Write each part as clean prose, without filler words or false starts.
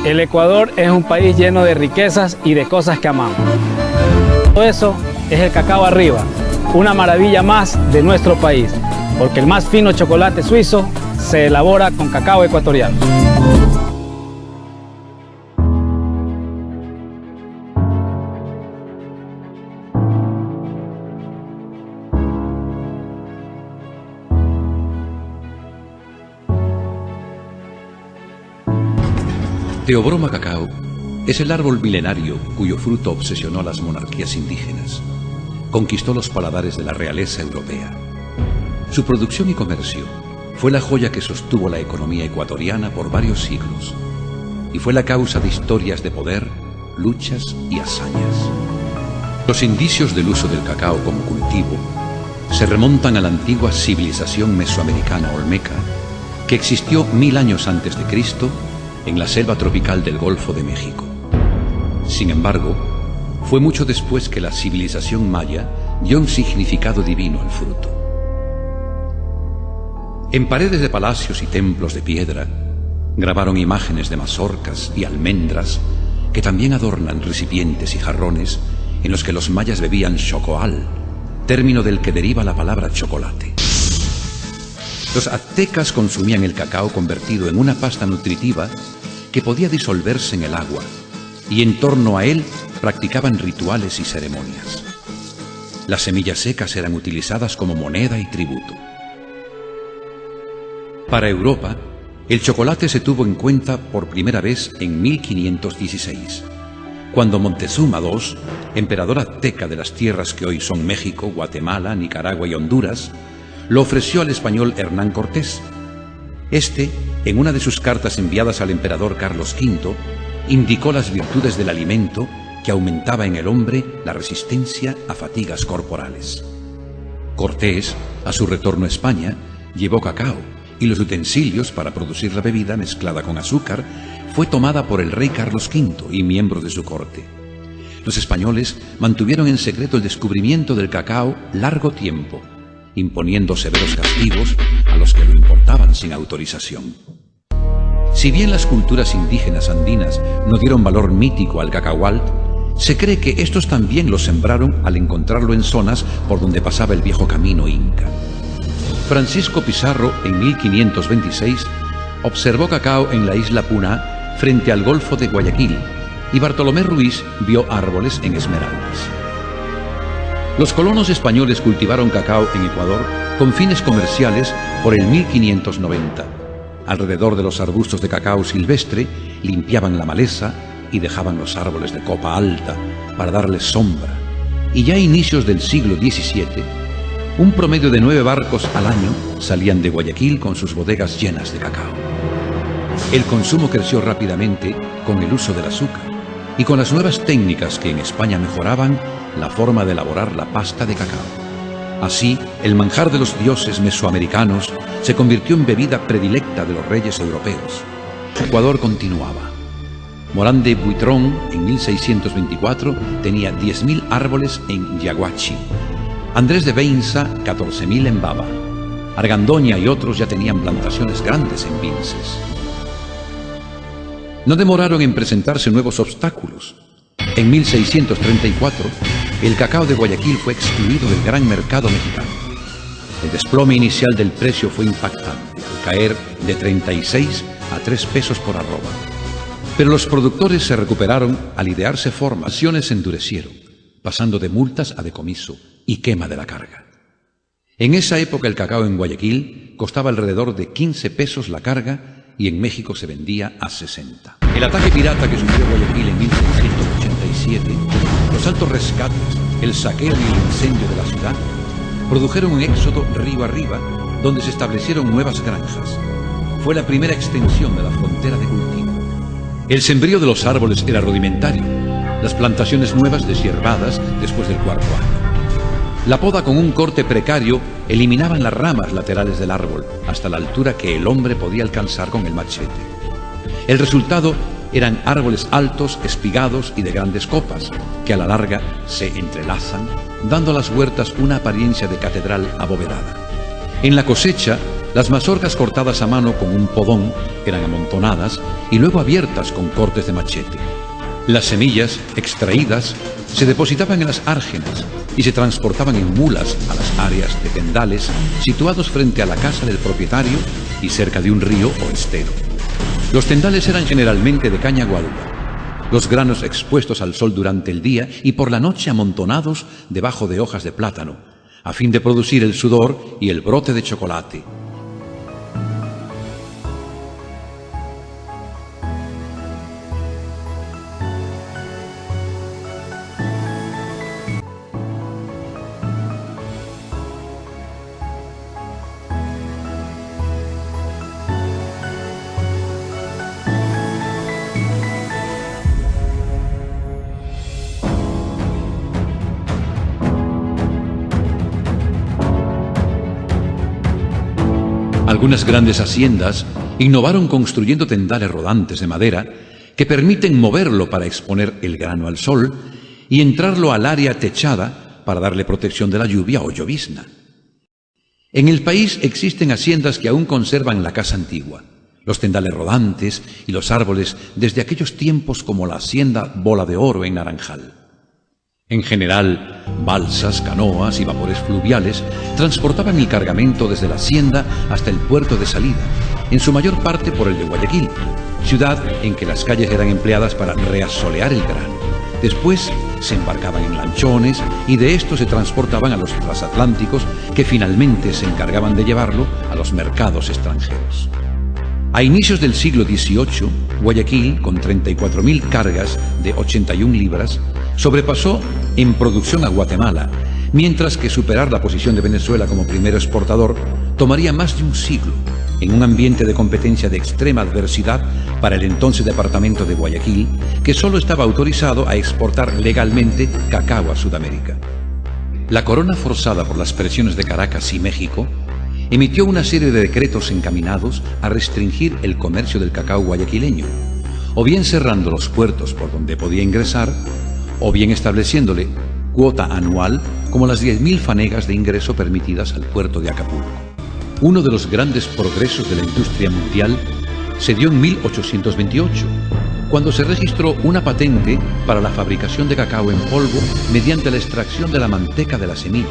El Ecuador es un país lleno de riquezas y de cosas que amamos. Todo eso es el cacao arriba, una maravilla más de nuestro país, porque el más fino chocolate suizo se elabora con cacao ecuatoriano. Teobroma cacao es el árbol milenario cuyo fruto obsesionó a las monarquías indígenas. Conquistó los paladares de la realeza europea. Su producción y comercio fue la joya que sostuvo la economía ecuatoriana por varios siglos y fue la causa de historias de poder, luchas y hazañas. Los indicios del uso del cacao como cultivo se remontan a la antigua civilización mesoamericana olmeca que existió 1000 años antes de Cristo en la selva tropical del Golfo de México. Sin embargo, fue mucho después que la civilización maya dio un significado divino al fruto. En paredes de palacios y templos de piedra grabaron imágenes de mazorcas y almendras que también adornan recipientes y jarrones en los que los mayas bebían xocoal, término del que deriva la palabra chocolate. Los aztecas consumían el cacao convertido en una pasta nutritiva que podía disolverse en el agua, y en torno a él practicaban rituales y ceremonias. Las semillas secas eran utilizadas como moneda y tributo. Para Europa, el chocolate se tuvo en cuenta por primera vez en 1516, cuando Montezuma II, emperador azteca de las tierras que hoy son México, Guatemala, Nicaragua y Honduras, lo ofreció al español Hernán Cortés. Este, en una de sus cartas enviadas al emperador Carlos V, indicó las virtudes del alimento que aumentaba en el hombre la resistencia a fatigas corporales. Cortés, a su retorno a España, llevó cacao y los utensilios para producir la bebida mezclada con azúcar fue tomada por el rey Carlos V y miembros de su corte. Los españoles mantuvieron en secreto el descubrimiento del cacao largo tiempo, imponiendo severos castigos a los que lo importaban sin autorización. Si bien las culturas indígenas andinas no dieron valor mítico al cacahual, se cree que estos también lo sembraron al encontrarlo en zonas por donde pasaba el viejo camino inca. Francisco Pizarro, en 1526, observó cacao en la isla Puna frente al Golfo de Guayaquil, y Bartolomé Ruiz vio árboles en Esmeraldas. Los colonos españoles cultivaron cacao en Ecuador con fines comerciales por el 1590. Alrededor de los arbustos de cacao silvestre limpiaban la maleza y dejaban los árboles de copa alta para darles sombra. Y ya a inicios del siglo XVII, un promedio de 9 barcos al año salían de Guayaquil con sus bodegas llenas de cacao. El consumo creció rápidamente con el uso del azúcar y con las nuevas técnicas que en España mejoraban la forma de elaborar la pasta de cacao. Así, el manjar de los dioses mesoamericanos se convirtió en bebida predilecta de los reyes europeos. Ecuador continuaba. Morán de Buitrón, en 1624, tenía 10.000 árboles en Yaguachi. Andrés de Beinza, 14.000 en Baba. Argandoña y otros ya tenían plantaciones grandes en Vinces. No demoraron en presentarse nuevos obstáculos. En 1634, el cacao de Guayaquil fue excluido del gran mercado mexicano. El desplome inicial del precio fue impactante, al caer de 36 a 3 pesos por arroba. Pero los productores se recuperaron al idearse formas. Las sanciones se endurecieron, pasando de multas a decomiso y quema de la carga. En esa época el cacao en Guayaquil costaba alrededor de 15 pesos la carga y en México se vendía a 60. El ataque pirata que sufrió Guayaquil en 1687, los altos rescates, el saqueo y el incendio de la ciudad, produjeron un éxodo río arriba, donde se establecieron nuevas granjas. Fue la primera extensión de la frontera de cultivo. El sembrío de los árboles era rudimentario, las plantaciones nuevas deshiervadas después del 4º año. La poda con un corte precario eliminaban las ramas laterales del árbol hasta la altura que el hombre podía alcanzar con el machete. El resultado eran árboles altos, espigados y de grandes copas, que a la larga se entrelazan, dando a las huertas una apariencia de catedral abovedada. En la cosecha, Las mazorcas cortadas a mano con un podón eran amontonadas y luego abiertas con cortes de machete. Las semillas, extraídas, se depositaban en las árgenas y se transportaban en mulas a las áreas de tendales situados frente a la casa del propietario y cerca de un río o estero. Los tendales eran generalmente de caña guadua, los granos expuestos al sol durante el día y por la noche amontonados debajo de hojas de plátano, a fin de producir el sudor y el brote de chocolate. Algunas grandes haciendas innovaron construyendo tendales rodantes de madera que permiten moverlo para exponer el grano al sol y entrarlo al área techada para darle protección de la lluvia o llovizna. En el país existen haciendas que aún conservan la casa antigua, los tendales rodantes y los árboles desde aquellos tiempos como la hacienda Bola de Oro en Naranjal. En general, balsas, canoas y vapores fluviales transportaban el cargamento desde la hacienda hasta el puerto de salida, en su mayor parte por el de Guayaquil, ciudad en que las calles eran empleadas para reasolear el grano. Después se embarcaban en lanchones y de estos se transportaban a los transatlánticos que finalmente se encargaban de llevarlo a los mercados extranjeros. A inicios del siglo XVIII, Guayaquil, con 34.000 cargas de 81 libras, sobrepasó en producción a Guatemala, mientras que superar la posición de Venezuela como primer exportador tomaría más de un siglo, en un ambiente de competencia de extrema adversidad para el entonces departamento de Guayaquil, que solo estaba autorizado a exportar legalmente cacao a Sudamérica. La corona, forzada por las presiones de Caracas y México, emitió una serie de decretos encaminados a restringir el comercio del cacao guayaquileño, o bien cerrando los puertos por donde podía ingresar, o bien estableciéndole cuota anual como las 10.000 fanegas de ingreso permitidas al puerto de Acapulco. Uno de los grandes progresos de la industria mundial se dio en 1828, cuando se registró una patente para la fabricación de cacao en polvo mediante la extracción de la manteca de la semilla,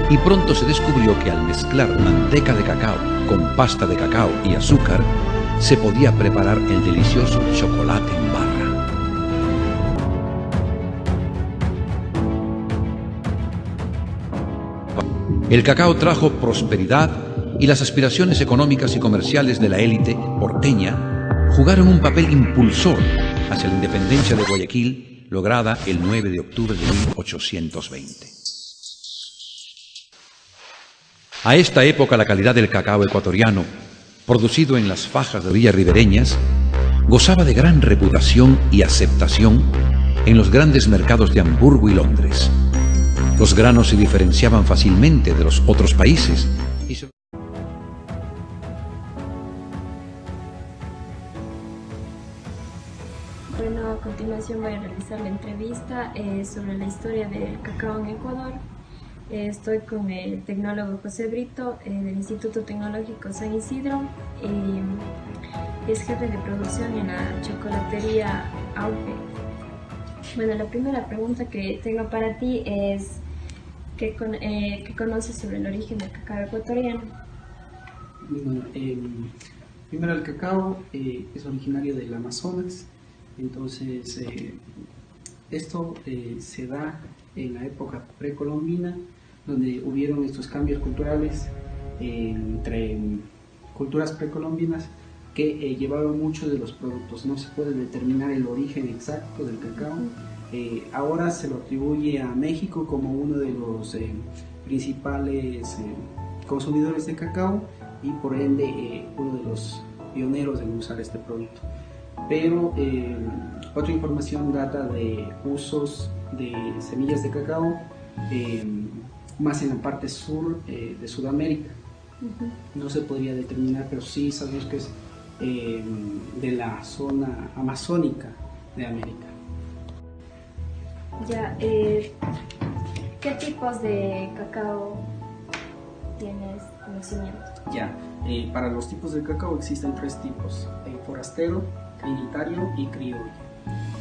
y pronto se descubrió que al mezclar manteca de cacao con pasta de cacao y azúcar, se podía preparar el delicioso chocolate en barra. El cacao trajo prosperidad y las aspiraciones económicas y comerciales de la élite porteña jugaron un papel impulsor hacia la independencia de Guayaquil, lograda el 9 de octubre de 1820. A esta época la calidad del cacao ecuatoriano, producido en las fajas de orillas ribereñas, gozaba de gran reputación y aceptación en los grandes mercados de Hamburgo y Londres. Los granos se diferenciaban fácilmente de los otros países y Bueno, a continuación voy a realizar la entrevista sobre la historia del cacao en Ecuador. Estoy con el tecnólogo José Brito del Instituto Tecnológico San Isidro. Es jefe de producción en la chocolatería Auge. Bueno, la primera pregunta que tengo para ti es ¿qué conoces sobre el origen del cacao ecuatoriano? Bueno, primero el cacao es originario del Amazonas, entonces esto se da en la época precolombina, donde hubieron estos cambios culturales entre culturas precolombinas que llevaron muchos de los productos. No se puede determinar el origen exacto del cacao. Ahora se lo atribuye a México como uno de los principales consumidores de cacao y por ende uno de los pioneros en usar este producto. Pero otra información data de usos de semillas de cacao más en la parte sur de Sudamérica. No se podría determinar, pero sí sabemos que es de la zona amazónica de América. Ya, ¿qué tipos de cacao tienes conocimiento. Ya, para los tipos de cacao existen 3 tipos: forastero, trinitario y criollo.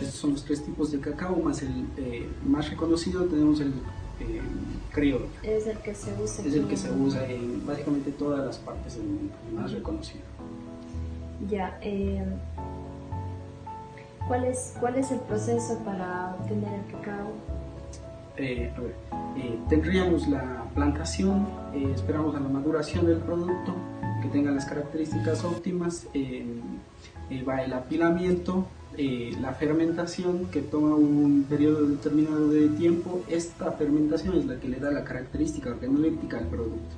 Estos son los 3 tipos de cacao, más el más reconocido tenemos el criollo. Es el que se usa. Es el que se usa en básicamente todas las partes del mundo, el más reconocido. Ya, ¿cuál es el proceso para obtener el cacao? Tendríamos la plantación, esperamos a la maduración del producto, que tenga las características óptimas, va el apilamiento, la fermentación, que toma un periodo determinado de tiempo. Esta fermentación es la que le da la característica organoléptica al producto.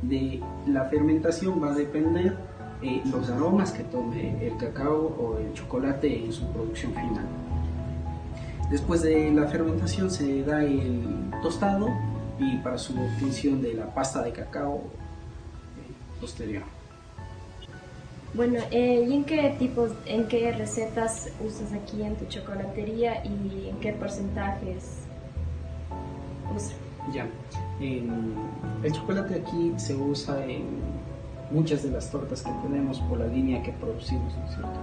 De la fermentación va a depender los aromas que tome el cacao o el chocolate en su producción final. Después de la fermentación se da el tostado y para su obtención de la pasta de cacao posterior. Bueno, ¿y en qué recetas usas aquí en tu chocolatería y en qué porcentajes usas? Ya, el chocolate aquí se usa en muchas de las tortas que tenemos por la línea que producimos, ¿no es cierto?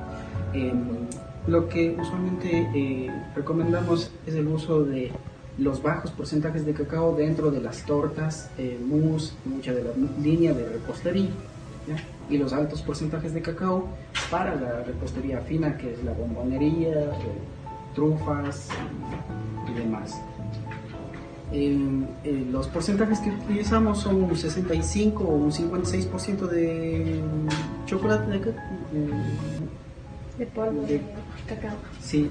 Lo que usualmente recomendamos es el uso de los bajos porcentajes de cacao dentro de las tortas, mousse, mucha de la línea de repostería, ¿ya? Y los altos porcentajes de cacao para la repostería fina, que es la bombonería, trufas y demás. Los porcentajes que utilizamos son un 65 o un 56% de chocolate de polvo de cacao. Sí,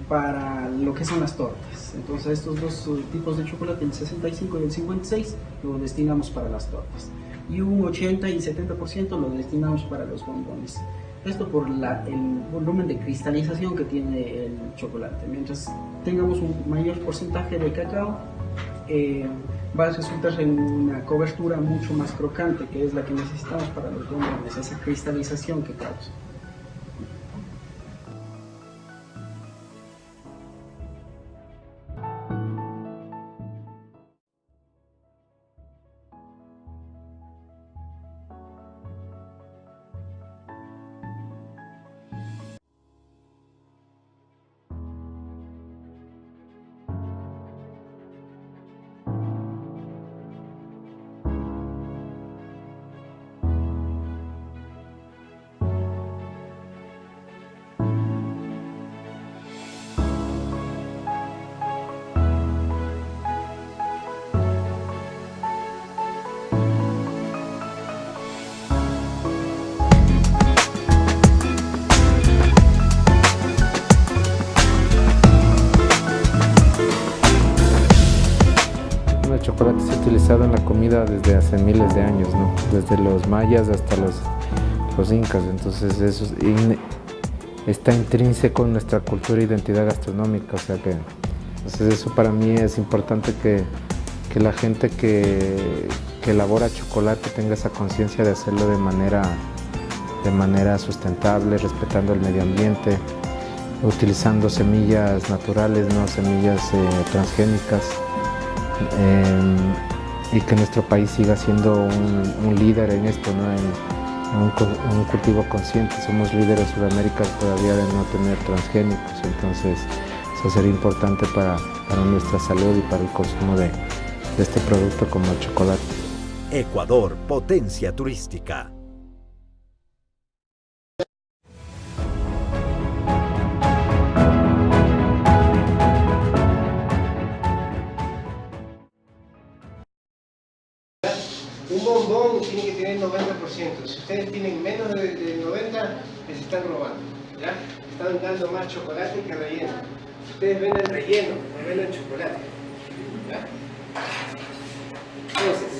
para lo que son las tortas. Entonces estos 2 tipos de chocolate, el 65 y el 56, lo destinamos para las tortas. Y un 80 y 70% lo destinamos para los bombones. Esto por el volumen de cristalización que tiene el chocolate. Mientras tengamos un mayor porcentaje de cacao, va a resultar en una cobertura mucho más crocante, que es la que necesitamos para los bombones, esa cristalización que causa. El chocolate se ha utilizado en la comida desde hace miles de años, ¿no? Desde los mayas hasta los incas, entonces eso está intrínseco en nuestra cultura e identidad gastronómica, o sea que entonces eso para mí es importante que la gente que elabora chocolate tenga esa conciencia de hacerlo de manera sustentable, respetando el medio ambiente, utilizando semillas naturales, no semillas transgénicas. Y que nuestro país siga siendo un líder en esto, ¿no? En un cultivo consciente. Somos líderes en Sudamérica todavía de no tener transgénicos, entonces eso sería importante para nuestra salud y para el consumo de este producto como el chocolate. Ecuador, potencia turística. Un bombón tiene que tener 90%. Si ustedes tienen menos de 90, les están robando, ¿ya? Están dando más chocolate que relleno. Ustedes venden relleno, no venden chocolate, ¿ya? Entonces,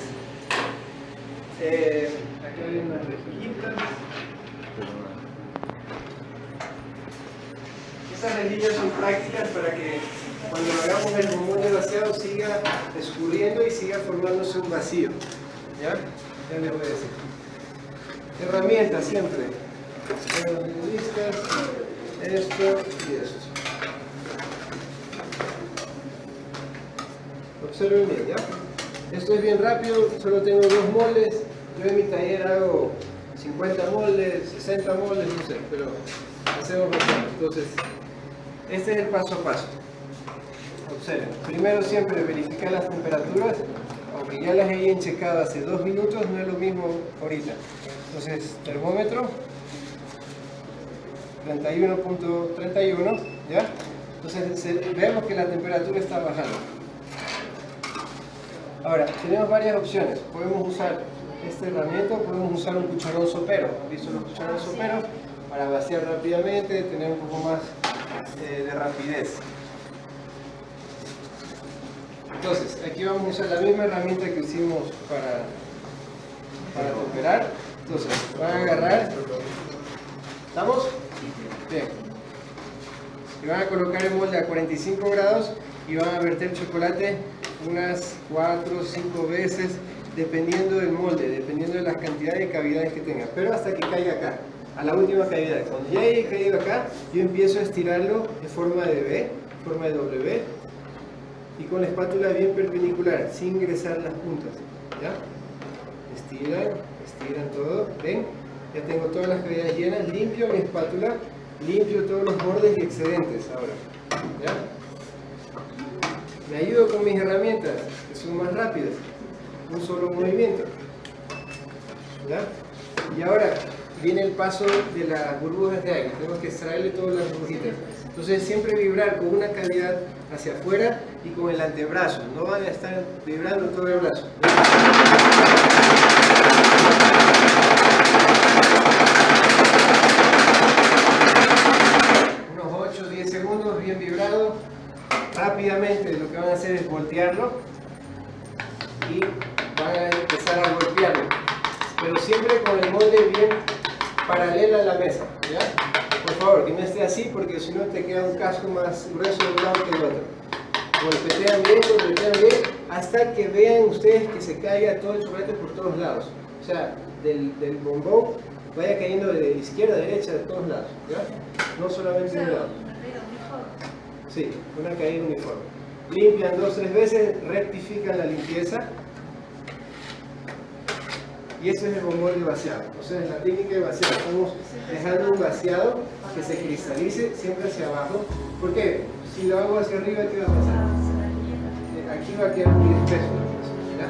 acá hay unas rejillitas. Esas rejillas son prácticas para que cuando hagamos el bombón de vaciado siga escurriendo y siga formándose un vacío. ¿Ya? Ya les voy a decir. Herramientas siempre. Listas, esto y esto. Observen bien, ¿ya? Esto es bien rápido, solo tengo 2 moldes. Yo en mi taller hago 50 moldes, 60 moldes, no sé, pero hacemos bastante. Entonces, este es el paso a paso. Observen, primero siempre verificar las temperaturas, aunque ya las hayan checado hace 2 minutos, no es lo mismo ahorita. Entonces, termómetro, 31.31, ¿ya? Entonces, vemos que la temperatura está bajando. Ahora, tenemos varias opciones. Podemos usar esta herramienta, podemos usar un cucharón sopero. ¿Han visto los cucharones soperos? Para vaciar rápidamente, tener un poco más de rapidez. Entonces, aquí vamos a usar la misma herramienta que hicimos para temperar. Entonces, van a agarrar. ¿Estamos? Bien. Y van a colocar el molde a 45 grados y van a verter chocolate unas 4 o 5 veces, dependiendo del molde, dependiendo de las cantidades de cavidades que tenga, pero hasta que caiga acá, a la última cavidad. Cuando ya haya caído acá, yo empiezo a estirarlo de forma de V, forma de W, y con la espátula bien perpendicular, sin ingresar las puntas, ¿ya? Estiran todo, ¿ven? Ya tengo todas las cavidades llenas, limpio mi espátula, limpio todos los bordes y excedentes ahora, ¿ya? Me ayudo con mis herramientas, que son más rápidas, un solo movimiento, ¿ya? Y ahora viene el paso de las burbujas de aire, tenemos que extraerle todas las burbujitas. Entonces siempre vibrar con una cavidad hacia afuera y con el antebrazo, no van a estar vibrando todo el brazo. Unos 8 o 10 segundos bien vibrado. Rápidamente lo que van a hacer es voltearlo y van a empezar a golpearlo, pero siempre con el molde bien paralela a la mesa, ¿ya? Por favor, que no esté así porque si no te queda un casco más grueso de un lado que del otro. Golpetean bien, hasta que vean ustedes que se caiga todo el chocolate por todos lados. O sea, del bombón vaya cayendo de izquierda a derecha de todos lados, ¿ya? No solamente de un lado. Sí, una caída uniforme. Limpian 2 o 3 veces, rectifican la limpieza. Y eso es el bombón de vaciado. O sea, en la técnica de vaciado estamos dejando un vaciado que se cristalice siempre hacia abajo. ¿Por qué? Si lo hago hacia arriba, ¿qué va a pasar? Aquí va a quedar muy espeso, ¿ya?